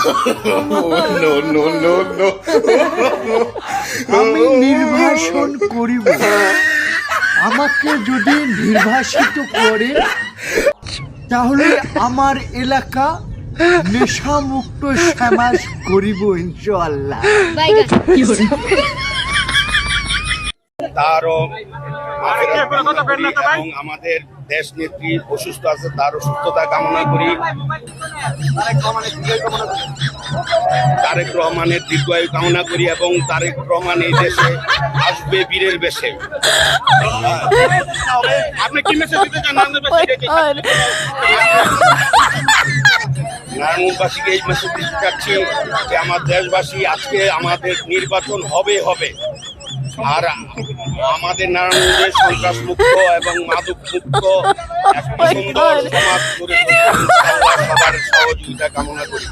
No, no, no, no. আমি নির্বাসন করিব। আমাকে যদি নির্বাসিত করে তাহলে আমার এলাকা নেশামুক্ত সমাজ করিব ইনশাআল্লাহ। তারও এবং আমাদের দেশ নেত্রী অসুস্থ আছে, তারও সুস্থতা কামনা করি। তারেক রহমানের দীর্ঘায়ু কামনা করি এবং তারেক রহমান এই দেশে আসবে বীরের বেশে। আপনি কি মেসেজ দিতে চান? নারায়ণগঞ্জবাসীকে এই মেসেজ দিতে চাচ্ছি যে আমার দেশবাসী, আজকে আমাদের নির্বাচন হবে। আর আমাদের নারায়ণগঞ্জের সন্ত্রাস মুক্ত এবং মাদক মুক্ত একটা সুন্দর সমাজ গড়ে তুলতে সবার সহযোগিতা কামনা করি।